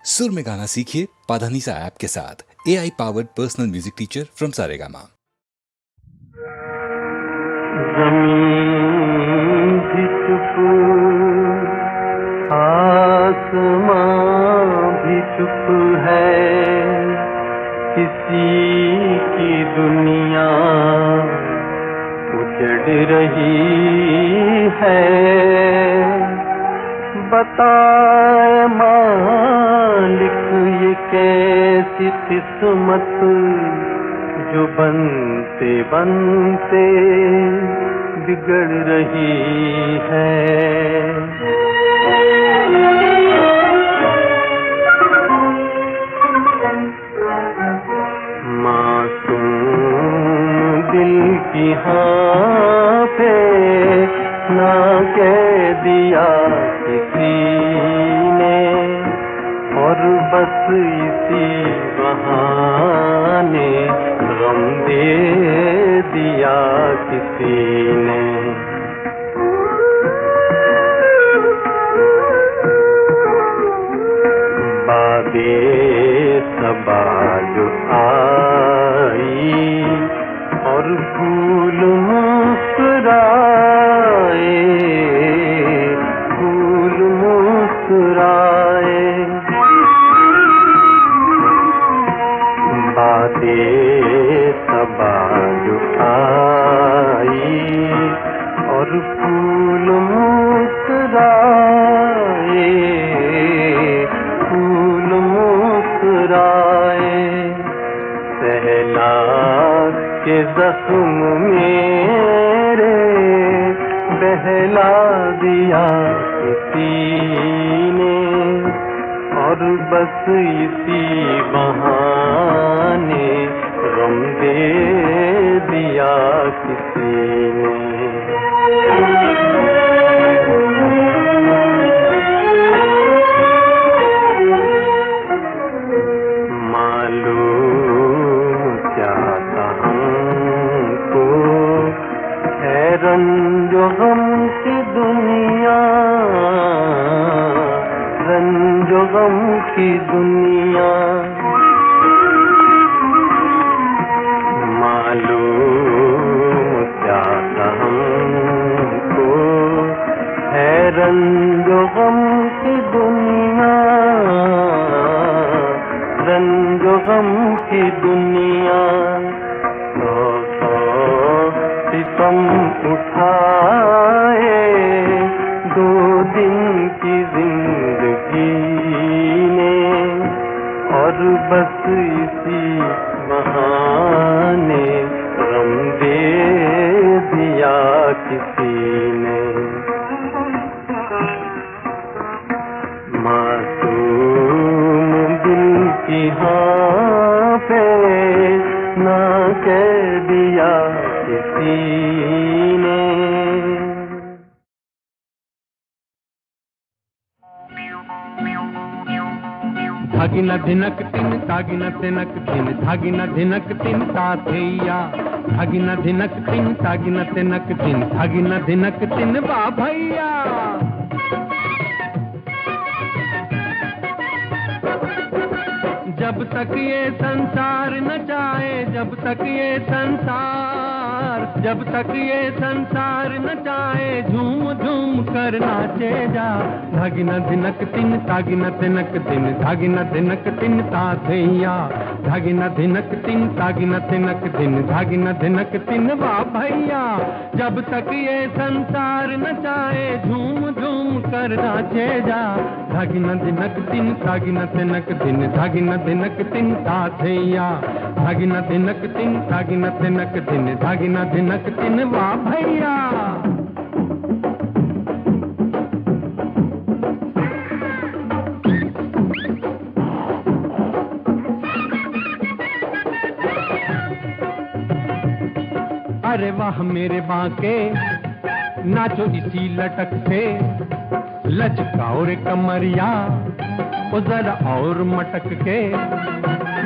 सुर में गाना सीखिए पाधानीसा ऐप के साथ। AI powered personal music teacher from Saregama. ज़मीन भी चुप, आसमां भी चुप है, किसी की दुनिया उजड़ रही है। बताए मालिक ये कैसी किस्मत जो बनते बनते बिगड़ रही है। मासूम दिल की हाँ पे ना कह दिया किसी ने, और बस इसी बहाने गम दे दिया किसी ने। बादे सबा जो आई और फूल मुस्कुराए, फूल मुस्कुराए। बादे सबा जो आई और फूल मुस्कुराए, फूल मुस्कुराए। पहला के जख्म मेरे बहला दिया किसी ने, और बस इसी बहाने गम दे दिया किसी ने। रंजो गम की दुनिया, रंजो गम की दुनिया। मालूम क्या हमको है रंजो गम की दुनिया, रंजो गम की दुनिया। सितम उठाए दो दिन की जिंदगी ने, और बस इसी बहाने गम दे दिया किसी ने। मासूम दिल की हाँ पे ना कह दिया किसी ने। धागिना धिनक तिन तागिना तिनक तिन धागिना धिनक तिन ताथैया। धागिना धिनक तिन तागिना तिनक तिन धागिना धिनक तिन बा भैया। जब तक ये संसार न जाए, जब तक ये संसार, जब तक ये संसार न जाए, झूम झूम कर नाचे जा। धागिना धिनक तिन तागिना तिनक तिन धागिना धिनक तिन ताथैया। धागिना धिनक तिन तागिना तिनक तिन धागिना धिनक तिन वा भैया। जब तक ये संसार न जाए, झूम झूम कर नाचे जा। धागिना धिनक तिन तागिना तिनक तिन धागिना धिनक तिन ताथैया। धागिना धिनक तिन तागिना तिनक तिन धागिना धिनक तिन वा भैया। अरे वाह मेरे बांके नाचो इसी लटक से, लचकाओ रे कमरिया ओ जरा और मटक के।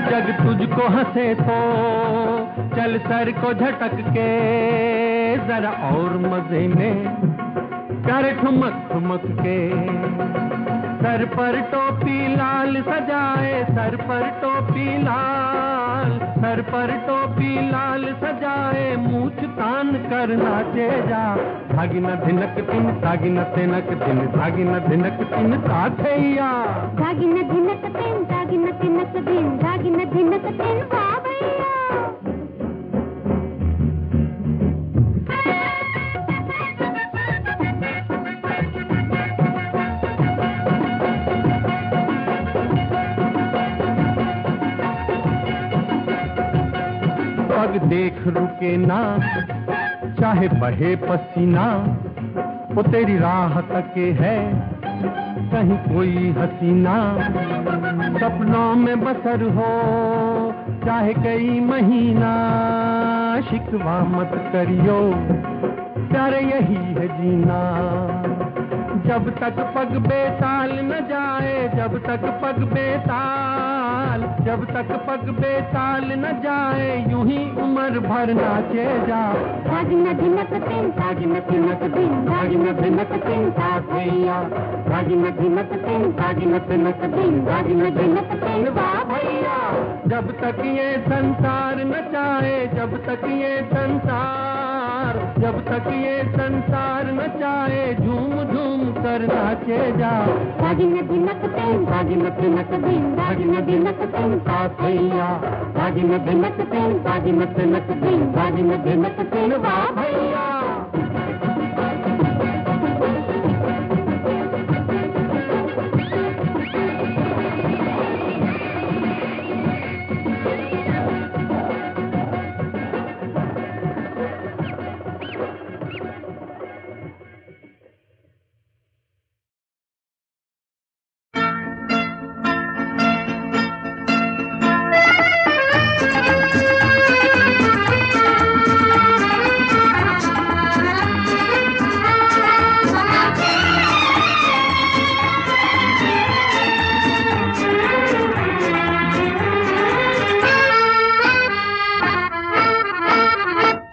जग तुझको हंसे तो चल सर को झटक के, जरा और मजे में कर ठुमक ठुमक के। सर पर टोपी लाल सजाए, सर पर टोपी लाल, सर पर टोपी लाल सजाए, मूछ तान कर नाचे जा। धागिन धिनक तिन धागिन तिनक तिन धागिन धिनक तिन ताथैया। धागिन धिनक तिन धागिन तिनक दिन धागिन धिनक तिन बाबैया। पग देख रुके ना, चाहे बहे पसीना, वो तेरी राह तके है कहीं कोई हसीना। सपनों में बसर हो चाहे कई महीना, शिकवा मत करियो प्यारे यही है जीना। जब तक पग बेताल न जाए, जब तक पग बेताल, जब तक पग बेताल न जाए, यूं ही उम्र भर नाचे जा। धागिन धिनक तिन धागिन तिनक दिन धागिन धिनक तिन ताथैया। धागिन धिनक तिन धागिन तिनक दिन धागिन धिनक तिन बाबैया। जब तक ये संसार नचाए, जब तक ये संसार, जब तक ये संसार नचाए, झूम झूम कर नाचे जा। धागिन धिनक तिन धागिन तिनक दिन धागिन धिनक तिन ताथैया। धागिन धिनक तिन धागिन तिनक दिन धागिन धिनक तिन बाबैया।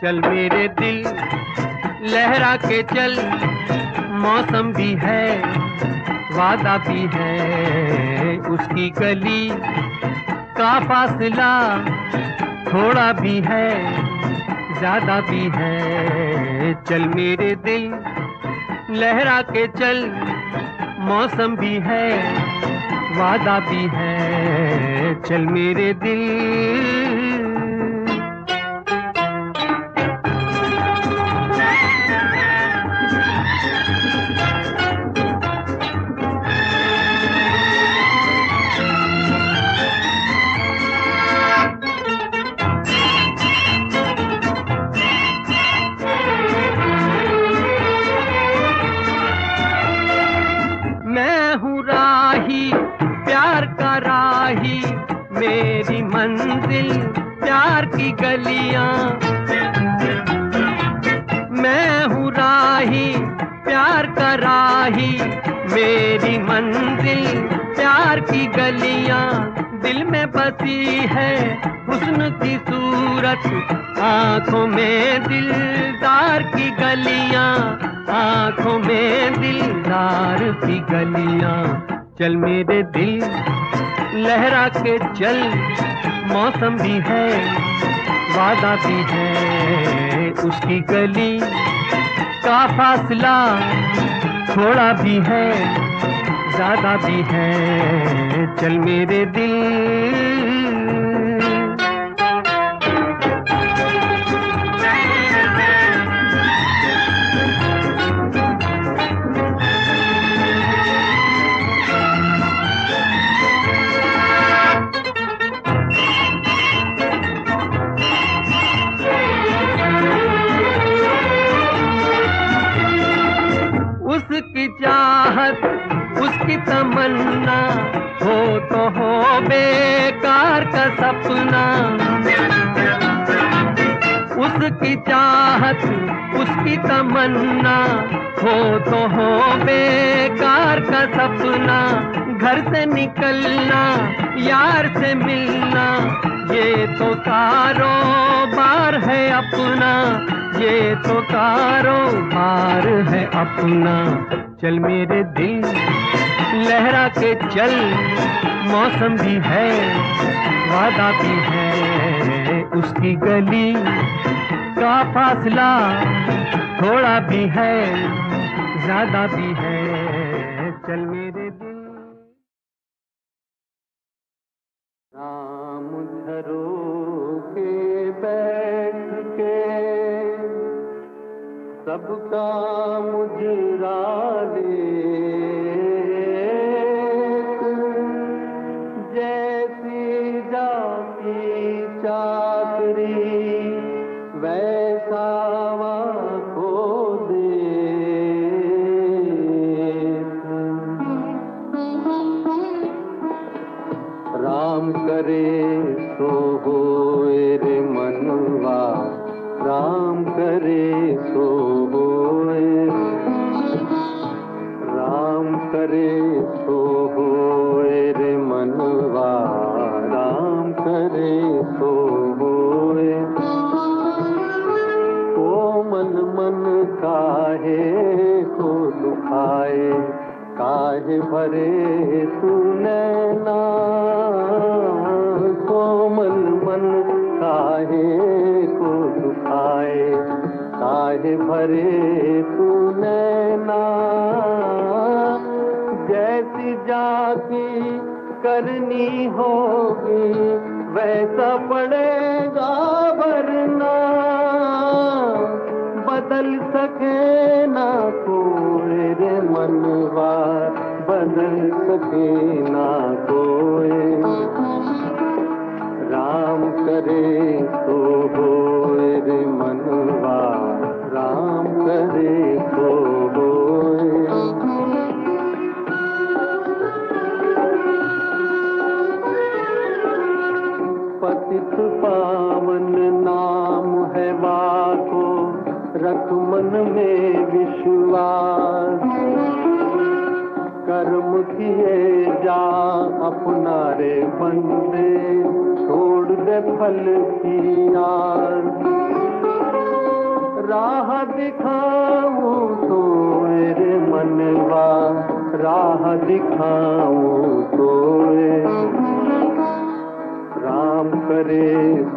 चल मेरे दिल लहरा के चल, मौसम भी है वादा भी है, उसकी गली का फासला थोड़ा भी है ज्यादा भी है। चल मेरे दिल लहरा के चल, मौसम भी है वादा भी है। चल मेरे दिल मेरी मंजिल प्यार की गलियां। मैं हूँ राही प्यार का राही, मेरी मंजिल प्यार की गलियां। दिल में बसी है हुस्न की सूरत, आंखों में दिलदार की गलियां, आंखों में दिलदार की गलियां। चल मेरे दिल लहरा के चल, मौसम भी है वादा भी है, उसकी गली का फासला थोड़ा भी है ज्यादा भी है। चल मेरे दिल उसकी चाहत उसकी तमन्ना हो तो हो बेकार का सपना। उसकी चाहत उसकी तमन्ना हो तो हो बेकार का सपना। घर से निकलना यार से मिलना, ये तो कारोबार है अपना, ये तो कारोबार है अपना। चल मेरे दिल लहरा के चल, मौसम भी है, वादा भी है, उसकी गली का फासला थोड़ा भी है, ज्यादा भी है, चल मेरे दिल। राम झरोखे बैठ के सबका मुजरा देख, जैसी जाती चाकरी वैसा को राम करे सो होए रे मनवा, राम करे सो होए, राम करे सो होए रे मनवा, राम करे सो होए। कोमल मन काहे को दुखाए, काहे भरे सुनैना, कोमल मन काहे को दुखाए, काहे भरे सुनैना। जैसी जाति करनी होगी वैसा पड़ेगा वरना, बदल सके ना कोई रे मनवा, बदल सके ना कोई। राम करे तो होए रे मनवा, राम करे तो होए। पतित पावन नाम है वाको, रख मन में विश्वास, कर्म किए जा अपना रे बंदे, छोड़ दे फल की आस। राह दिखाऊं तो रे मनवा, राह दिखाऊं तो राम करे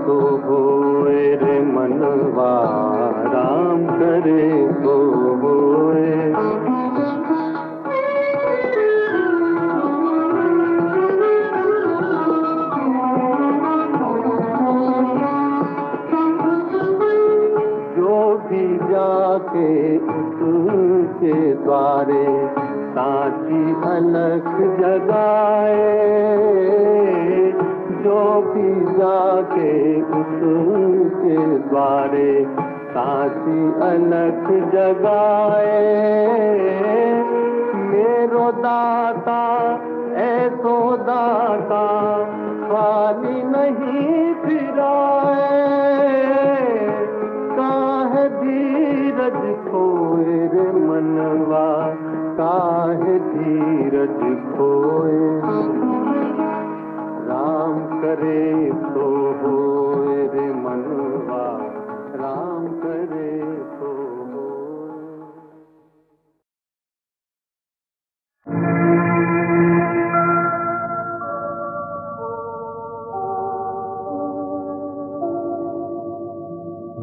तो होए रे मनवा, राम करे तो होए। जो भी जाके उसके द्वारे सांची अलख जगाए, जो भी जाके उसके द्वारे सांची अलख जगाए। मेरो दाता ऐसो दाता खाली नहीं फिराए, काहे धीरज खोए रे मनवा, काहे धीरज खोए। राम करे तो होए रे मनवा, राम करे तो होए।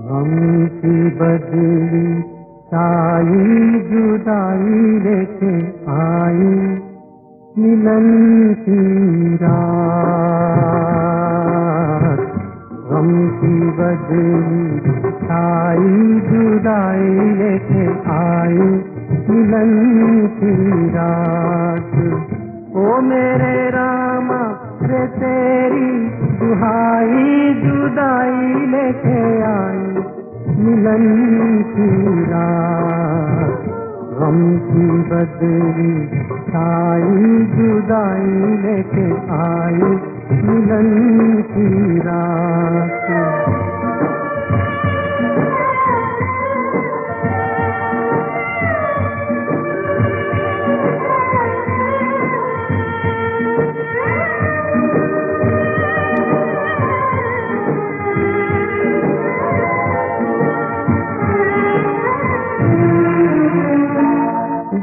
हम की बदली साई जुदाई लेके आई, मिलन की रात। गम की बदली साई जुदाई लेके आई, मिलन की रात। ओ मेरे रामा रे तेरी दुहाई, जुदाई लेके आई, मिलन की रात। गम की बदली साई जुदाई लेके आई, मिलन की रात।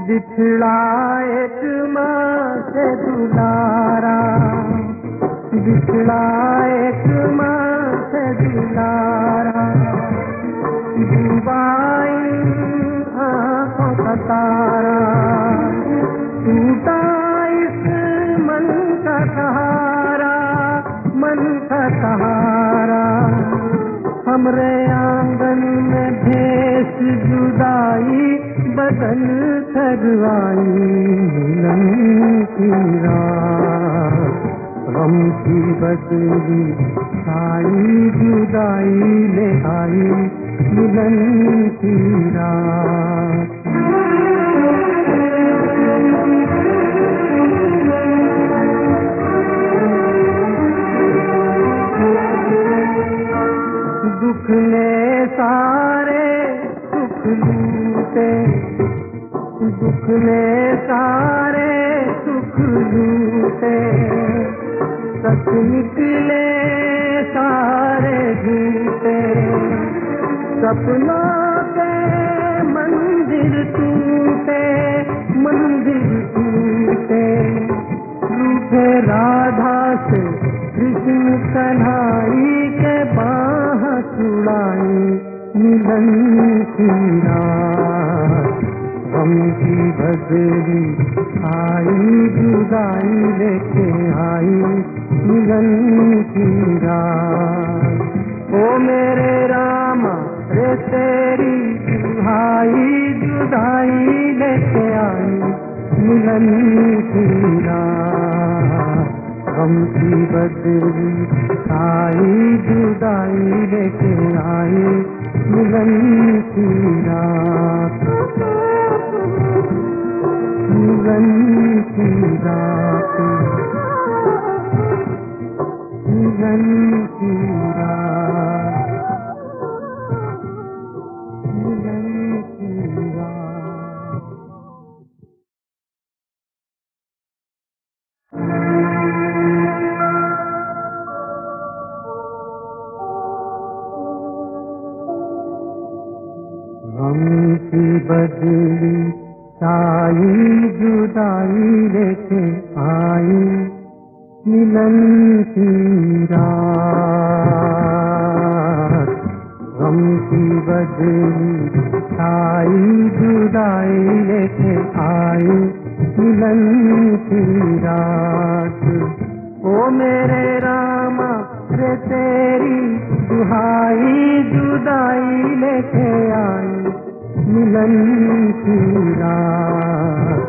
बिछड़ा एक माँ बिछड़ा एक माँ से दुलारा, डूबाई आँखों का तारा, टूटा इस मन का सहारा, मन का सहारा। हमरे आंगन में भेष जुदाई बदल ठगवाई, मिलन की रात गम की बदली आई, जुदाई ले आई मिलन की रात। दुख ने सारे सुख लूटे, दुख ने सारे सुख लूटे, सच निकले सारे झूठे। सपनों के मंदिर टूटे, मंदिर टूटे, रूठे राधा से कृष्ण कन्हई के बाह छुड़ाई, मिलन की रात गम की बदली आई, जुदाई लेके आई मिलन की रात। ओ मेरे रामा रे तेरी दुहाई, जुदाई लेके आई मिलन की रात गम की बदली आई, जुदाई लेके आई मिलन की रात, मिलन की रात, मिलन की रात, मिलन की रात। गम की बदली आई, जुदाई लेके आई मिलन की रात। गम की बदली आई, जुदाई लेके आई मिलन की रात। ओ मेरे रामा रे तेरी दुहाई, जुदाई लेके आई मिलन की रात।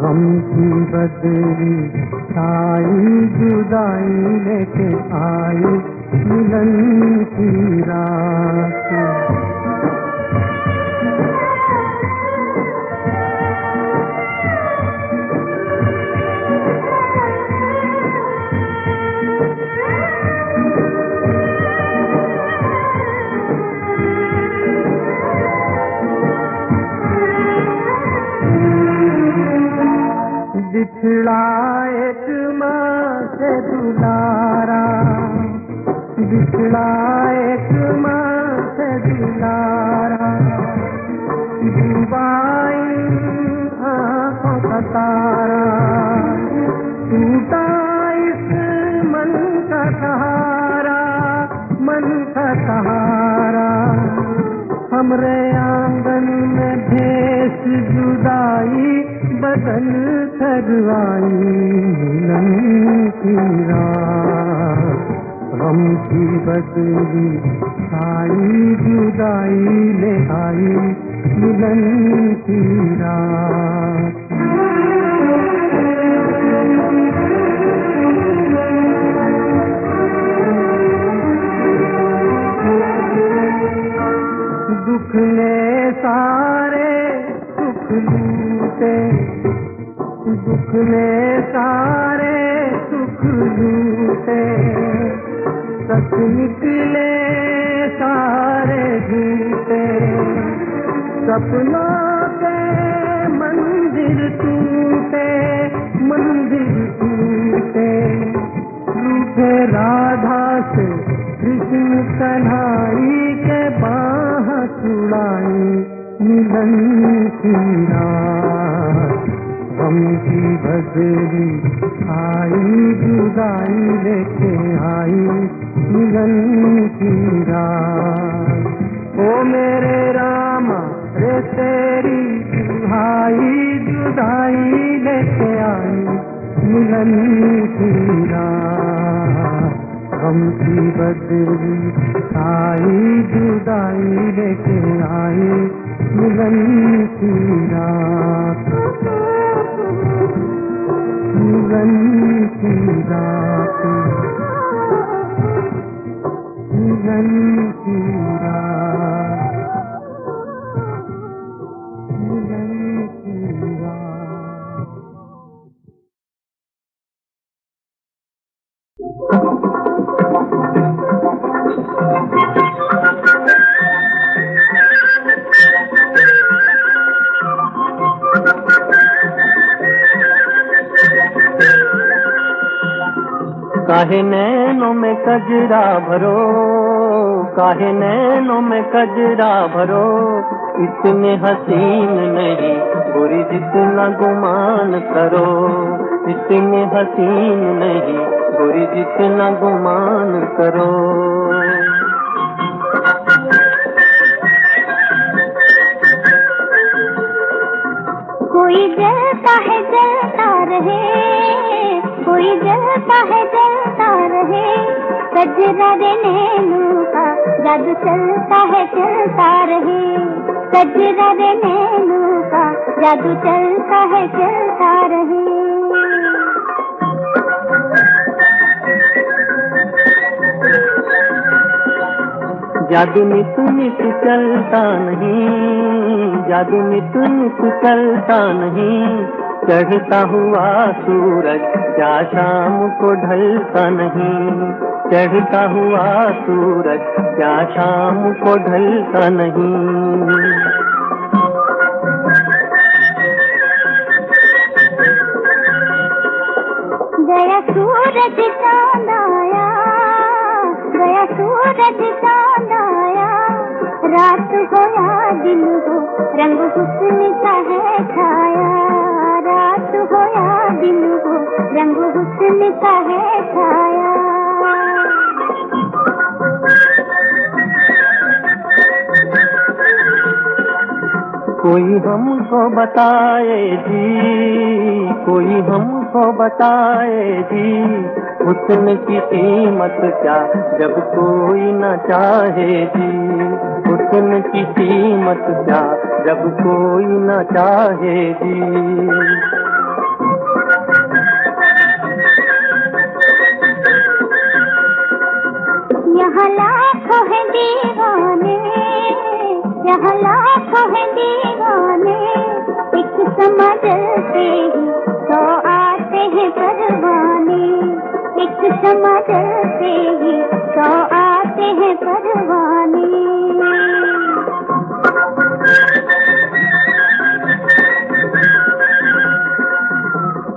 गम की बदली आई, जुदाई लेके आई मिलन की रात। बिछड़ा एक माँ से दुलारा, बिछड़ा एक माँ से दुलारा, डूबाई आँखों का तारा, टूटा इस मन का सहारा, मन का सहारा। हमरे आंगन में भेष जुदाई बदल ठगवाई, मिलन की रात गम की बदली आई, जुदाई ले आई मिलन की रात। दुख ने सारे सुख लूटे, दुख ने सारे सुख लूटे, सच निकले सारे झूठे। सपनों के मंदिर टूटे, मंदिर टूटे, रूठे राधा से कृष्ण कन्हई के बाह छुड़ाई, मिलन की रात गम की बदली आई, जुदाई लेके आई मिलन की रात। ओ मेरे रामा रे तेरी दुहाई जुदाई लेके आई मिलन की रात। गम की बदली आई जुदाई लेके आई मिलन की रात। मिलन की रात, मिलन की रात, मिलन की रात। काहे नैनों में कजरा भरो, काहे नैनों में कजरा भरो, इतने हसीन नहीं बुरी जितना गुमान करो। इतने हसीन नहीं बुरी जितना गुमान करो। कोई जलता है जलता रहे, कोई जलता है जलता रहे, कजरा रे नैनों का जादू चलता है चलता रहे। कजरा रे नैनों का जादू चलता है चलता रहे। जादू नित नित चलता नहीं, जादू नित नित चलता नहीं, चढ़ता हुआ सूरज क्या शाम को ढलता नहीं। चढ़ता हुआ सूरज क्या शाम को ढलता नहीं। गया सूरज चांद आया, गया सूरज चांद आया, रात हो या दिन हो रंग हुस्न का है छाया। रात हो या दिन हो रंग हुस्न का है छाया। कोई हमको बताए जी, कोई हमको बताए जी, हुस्न की कीमत क्या जब कोई न चाहे जी। हुस्न की कीमत क्या जब कोई न चाहे जी। यहाँ लाखों है दीवाने, यहाँ लाखों है दीवाने, एक समा जलते ही तो आते हैं परवाने। एक समा जलते ही तो आते हैं परवाने।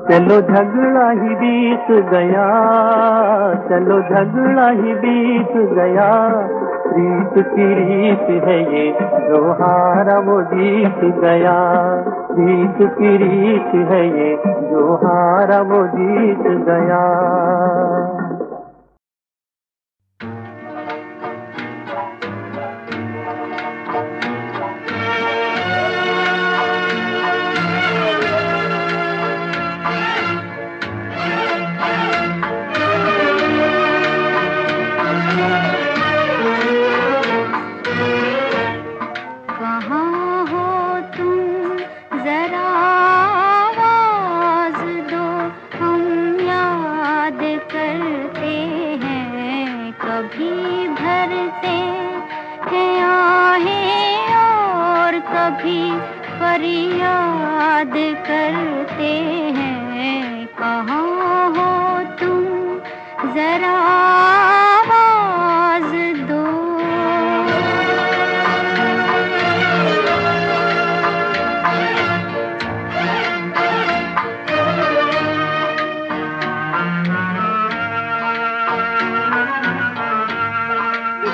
चलो झगड़ा ही बीत गया, चलो झगड़ा ही बीत गया, रीत की रीत है ये जो हारा वो जीत गया। रीत की रीत है ये जो हारा वो जीत गया। फरियाद करते हैं, कहाँ हो तुम जरा आवाज दो।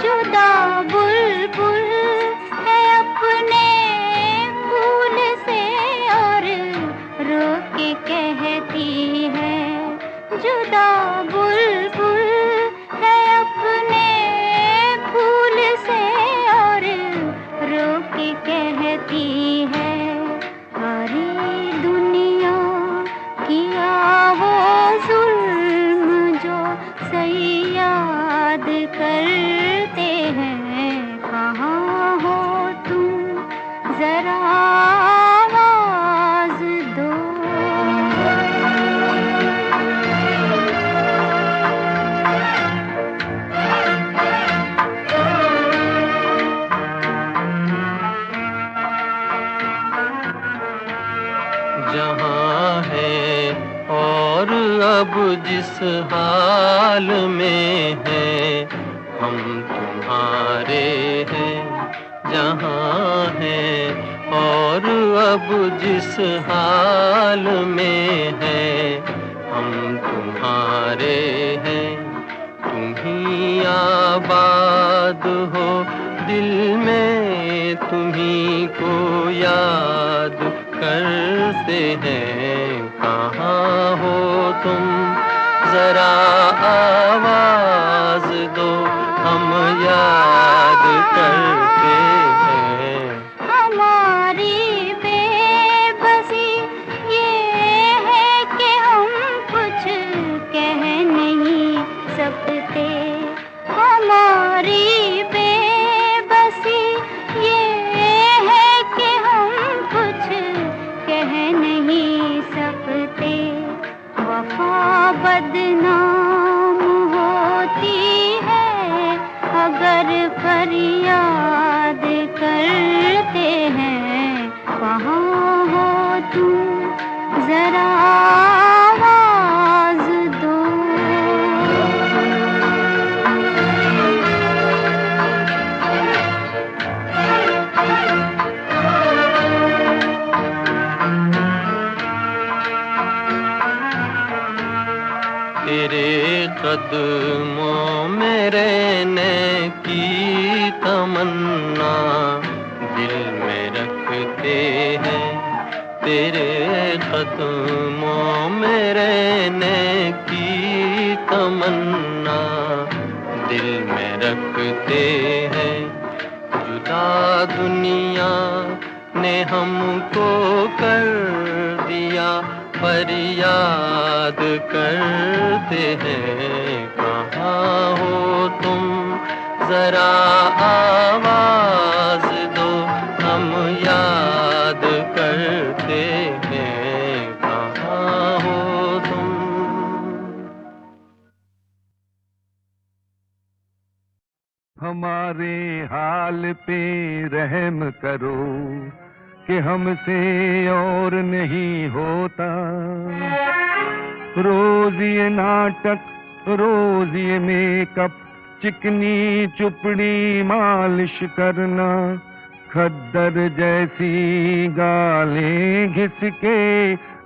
जुदा बुलबुल है अपने फूल से और रो के कहती है, जुदा बुलबुल हाल में हैं, हम तुम्हारे हैं जहाँ हैं, और अब जिस हाल में हैं, हम तुम्हारे हैं। तुम ही आबाद हो दिल में, तुम्ही को याद करते हैं। कहाँ हो तुम जरा आवाज दो, हम याद करते हैं। हमारी बेबसी ये है कि हम कुछ कह नहीं सकते। हमारी बेबसी ये है कि हम कुछ कह नहीं सकते। वफा बदनाम होती है अगर फरियाद करते हैं। कहाँ हो तुम जरा आवाज दो। तेरे कदमों में रहने की तमन्ना दिल में रखते हैं। तेरे कदमों में रहने की तमन्ना दिल में रखते हैं। जुदा दुनिया ने हमको कर दिया, पर याद करते हैं। कहाँ हो तुम जरा आवाज दो, हम याद करते हैं। कहाँ हो तुम। हमारे हाल पे रहम करो कि हमसे और नहीं होता। रोज ये नाटक, रोज ये मेकअप, चिकनी चुपड़ी मालिश करना, खद्दर जैसी गालें घिस के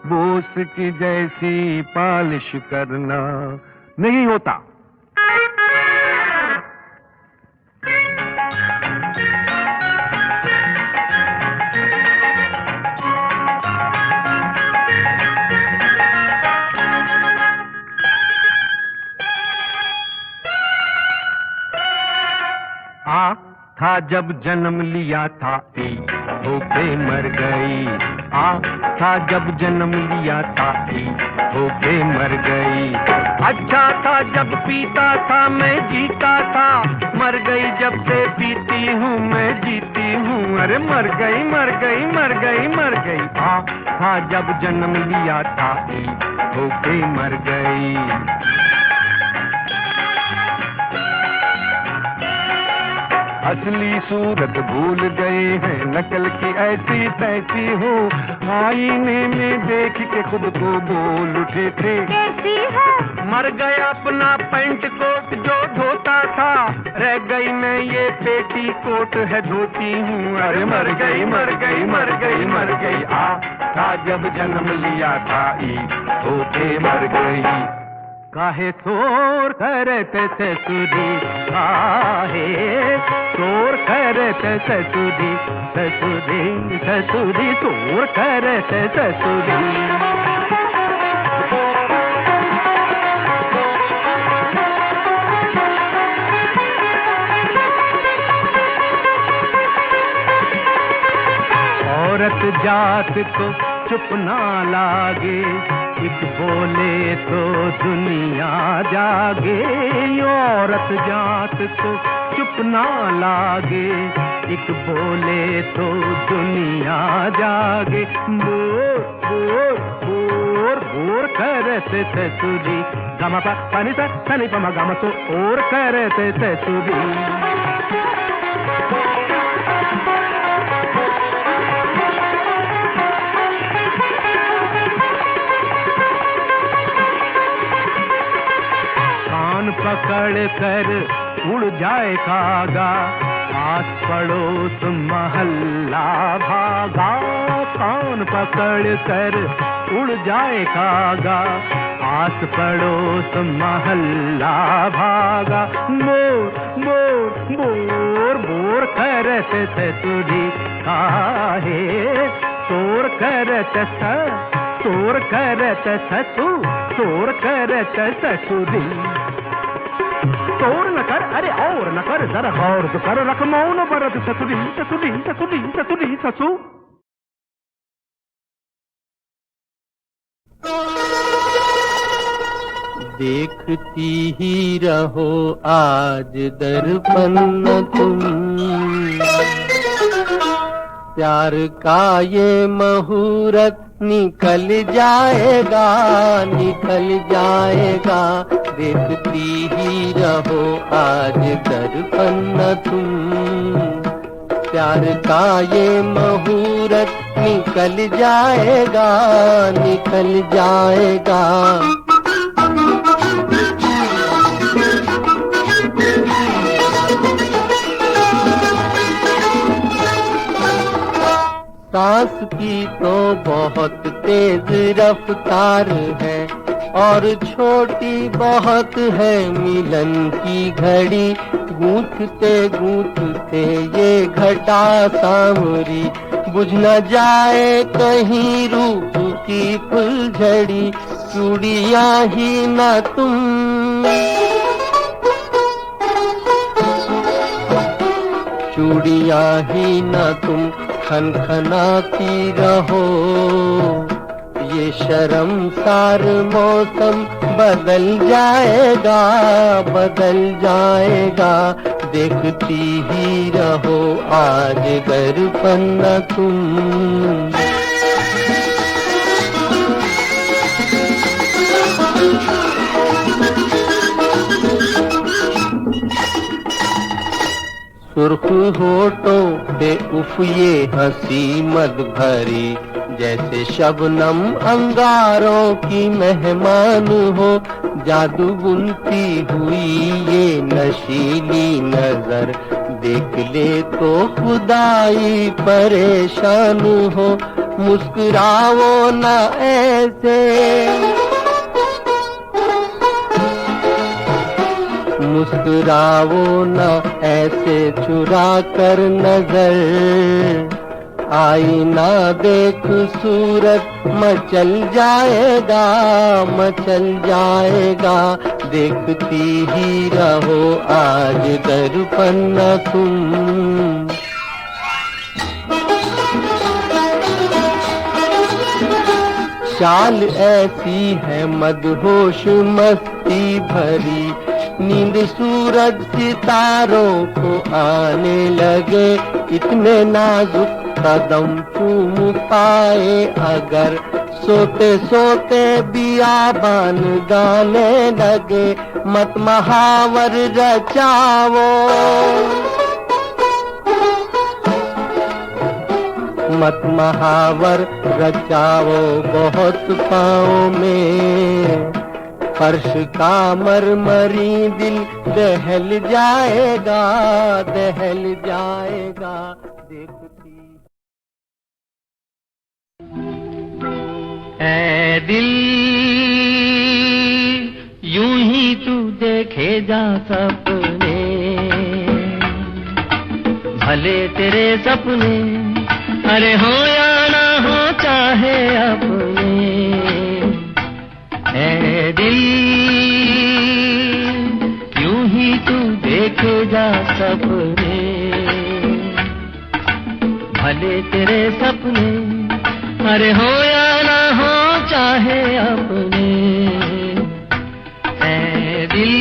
बोस की जैसी पालिश करना नहीं होता। था जब जन्म लिया था ई होके मर गई। था जब जन्म लिया था ई होके मर गई। अच्छा था जब पीता था मैं जीता था, मर गई जब से पीती हूँ मैं जीती हूँ। अरे मर गई मर गई मर गई मर गई। था जब जन्म लिया था ई होके मर गई। असली सूरत भूल गए हैं, नकल की ऐसी तैसी हो। आईने में देख के खुद को बोल उठे थे कैसी है। मर गया अपना पैंट कोट जो धोता था, रह गई मैं ये पेटी कोट है धोती हूँ। अरे मर गई मर गई मर गई मर गई। था जब जन्म लिया था ई होके मर गई। काहे शोर करते ससुरी, काहे शोर करते ससुरी, ससुरी ससुरी शोर करते ससुरी। औरत जात को चुप ना लागे, एक बोले तो दुनिया जागे। औरत जात को चुप ना लागे, एक बोले तो दुनिया जागे। बोर बोर बोर बोर करते ससुरी, गमा पा पानी सा सनी पमा गमा तो और करते ससुरी। पकड़ कर उड़ जाए कागा, आस पड़ोस महल्ला भागा। कान पकड़ कर उड़ जाए कागा, आस पड़ोस महल्ला भागा। मोर मोर मोर मोर करत ससुरी काहे, शोर करत शोर करत ससु, शोर करत ससुरी। शोर न कर, अरे और न कर, जरा गौर तो कर, रख मौन बरत ससुरी ससुरी ससुरी ससुरी ससु। देखती ही रहो आज दर्पण न तुम, प्यार का ये मुहूर्त निकल जाएगा, निकल जाएगा। देखती ही रहो आज दर्पण न तुम, प्यार का ये मुहूर्त निकल जाएगा, निकल जाएगा। सांस की तो बहुत तेज रफ्तार है, और छोटी बहुत है मिलन की घड़ी। गूंथते गूंथते ये घटा सांवरी, बुझ न जाए कहीं रूप की फुलझड़ी। चूड़ियां ही न तुम, चूड़ियां ही न तुम खनखनाती रहो। ये शर्मसार मौसम बदल जाएगा, बदल जाएगा। देखती ही रहो आज दर्पण न तुम। सुर्ख होठों पे उफ ये हंसी मद भरी, जैसे शबनम अंगारों की मेहमान हो। जादू बुनती हुई ये नशीली नजर, देख ले तो खुदाई परेशान हो। मुस्कुराओ ना ऐसे, मुस्कुराओ ना ऐसे चुरा कर नजर। आईना देख सूरत मचल जाएगा, मचल जाएगा। देखती ही रहो आज दर्पण न तुम। चाल ऐसी है मदहोश मस्ती भरी, नींद सूरज सितारों को आने लगे। इतने नाजुक कदम चूम पाए अगर, सोते सोते बियाबान गाने लगे। मत महावर रचाओ, मत महावर रचाओ बहुत पाँव में। फर्श का मरमरी दिल दहल जाएगा, दहल जाएगा। देखती ऐ दिल यूं ही तू देखे जा सपने, भले तेरे सपने अरे हो या ना हो चाहे अपने। ऐ दिल यूं ही तू देखे जा सपने, भले तेरे सपने अरे हो या ना हो चाहे अपने। ऐ दिल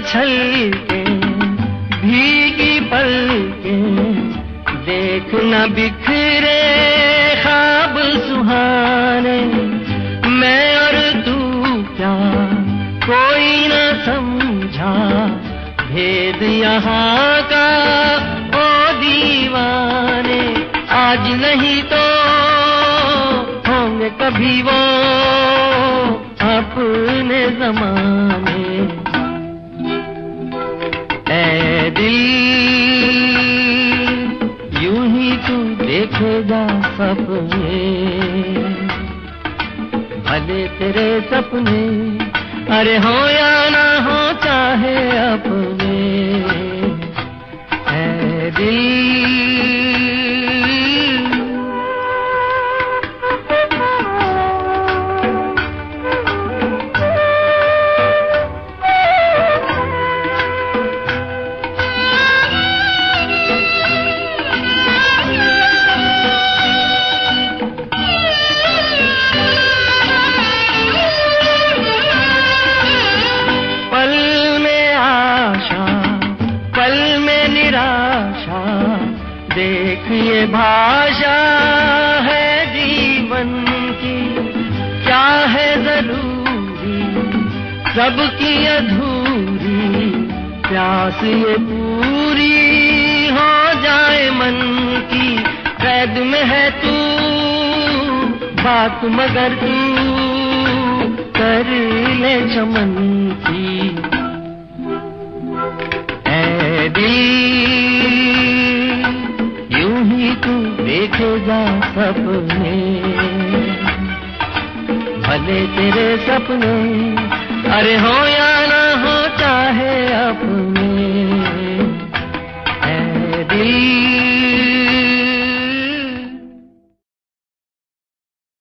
छल के भीगी पल के देखना बिखरे ख्वाब सुहाने, मैं और तू क्या कोई न समझा भेद यहाँ का ओ दीवाने। आज नहीं तो होंगे कभी वो अपने ज़माने। ऐ दिल यूं ही तू देखेगा सपने, भले तेरे सपने अरे हो या ना हो चाहे अपने। ऐ दिल देखिए भाषा है जीवन की, क्या है जरूरी सबकी अधूरी प्यास ये पूरी हो जाए मन की। कैद में है तू बात मगर तू कर ले चमन की। ऐ दिल यूं ही तू देखेगा सपने, भले तेरे सपने अरे हो या ना हो चाहे अपने।